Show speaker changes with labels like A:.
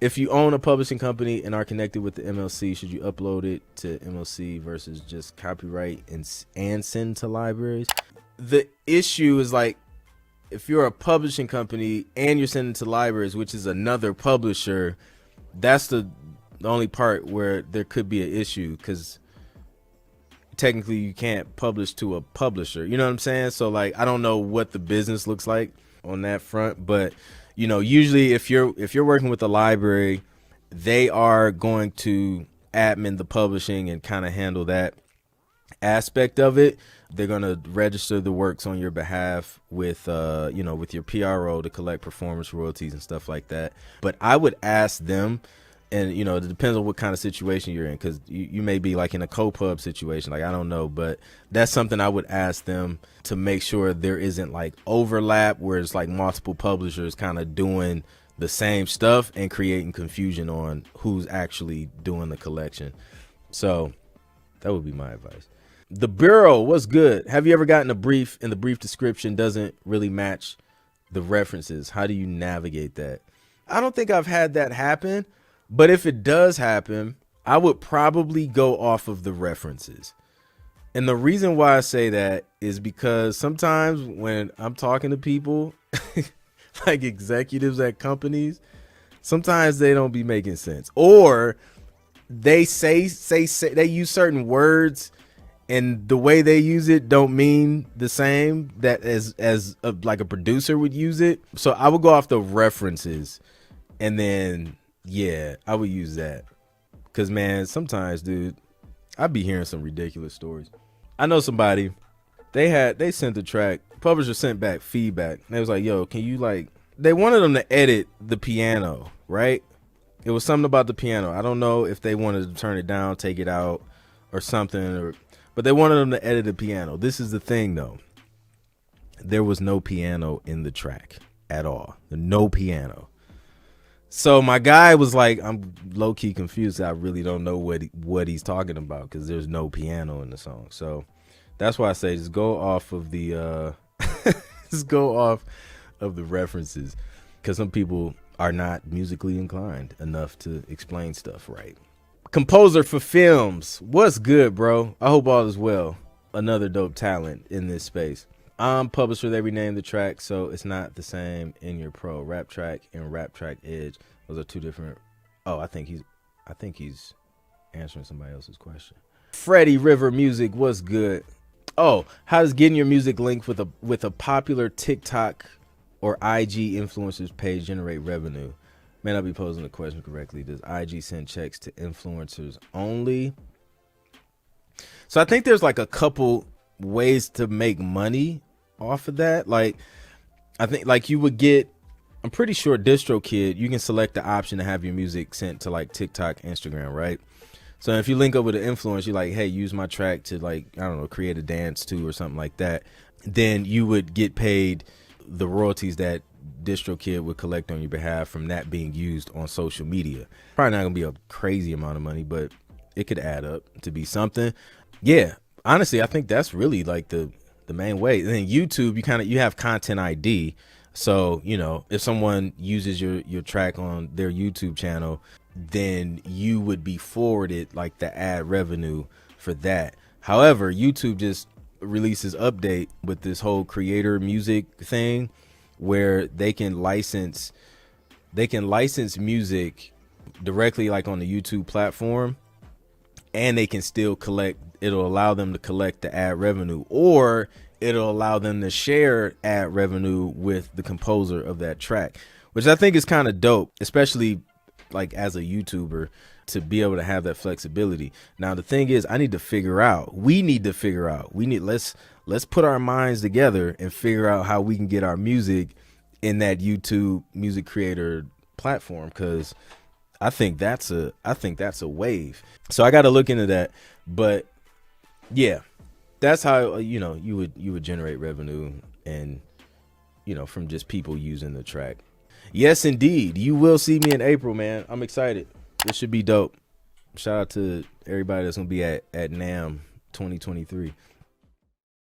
A: If you own a publishing company and are connected with the MLC, should you upload it to MLC versus just copyright and send to libraries? The issue is like, if you're a publishing company and you're sending to libraries, which is another publisher, that's the only part where there could be an issue, because technically you can't publish to a publisher. You know what I'm saying? So like, I don't know what the business looks like on that front, but you know, usually if you're working with a library, they are going to admin the publishing and kind of handle that aspect of it. They're going to register the works on your behalf with with your PRO to collect performance royalties and stuff like that. But I would ask them, and you know, it depends on what kind of situation you're in, because you may be like in a co-pub situation, like I don't know, but that's something I would ask them to make sure there isn't like overlap where it's like multiple publishers kind of doing the same stuff and creating confusion on who's actually doing the collection. So that would be my advice. The Bureau was good. Have you ever gotten a brief and the brief description doesn't really match the references? How do you navigate that? I don't think I've had that happen. But if it does happen, I would probably go off of the references. And the reason why I say that is because sometimes when I'm talking to people, like executives at companies, sometimes they don't be making sense. Or they say they use certain words and the way they use it don't mean the same that like a producer would use it. So I would go off the references, and then yeah, I would use that. Cause man, sometimes, dude, I'd be hearing some ridiculous stories. I know somebody, they sent the track, publisher sent back feedback. And they was like, yo, can you they wanted them to edit the piano, right? It was something about the piano. I don't know if they wanted to turn it down, take it out or something, but they wanted them to edit the piano. This is the thing though. There was no piano in the track at all. No piano. So my guy was like, I'm low key confused. I really don't know what he's talking about, because there's no piano in the song. So that's why I say just go off of the just go off of the references, because some people are not musically inclined enough to explain stuff right. Composer for films, what's good, bro? I hope all is well. Another dope talent in this space. Publisher, they renamed the track, so it's not the same in your pro. Rap Track and Rap Track Edge, those are two different. Oh, I think he's answering somebody else's question. Freddie River Music, what's good? Oh, how does getting your music linked with a popular TikTok or IG influencers page generate revenue? May not be posing the question correctly. Does IG send checks to influencers only? So I think there's like a couple ways to make money off of that. Like, I think like you would get, I'm pretty sure DistroKid, you can select the option to have your music sent to like TikTok, Instagram, right? So if you link up with an influencer, you're like, hey, use my track to like, I don't know, create a dance to or something like that. Then you would get paid the royalties that DistroKid would collect on your behalf from that being used on social media. Probably not gonna be a crazy amount of money, but it could add up to be something. Yeah, honestly, I think that's really like the main way. And then YouTube, you have content ID. So, you know, if someone uses your track on their YouTube channel, then you would be forwarded like the ad revenue for that. However, YouTube just releases update with this whole creator music thing where they can license music directly like on the YouTube platform, and they can still collect, it'll allow them to collect the ad revenue, or it'll allow them to share ad revenue with the composer of that track, which I think is kind of dope, especially like as a YouTuber, to be able to have that flexibility. Now, the thing is, we need to figure out, let's put our minds together and figure out how we can get our music in that YouTube music creator platform, because I think that's a wave. So I got to look into that. But yeah, that's how you would generate revenue, and from just people using the track. Yes, indeed, you will see me in April, man. I'm excited. This should be dope. Shout out to everybody that's gonna be at NAMM 2023.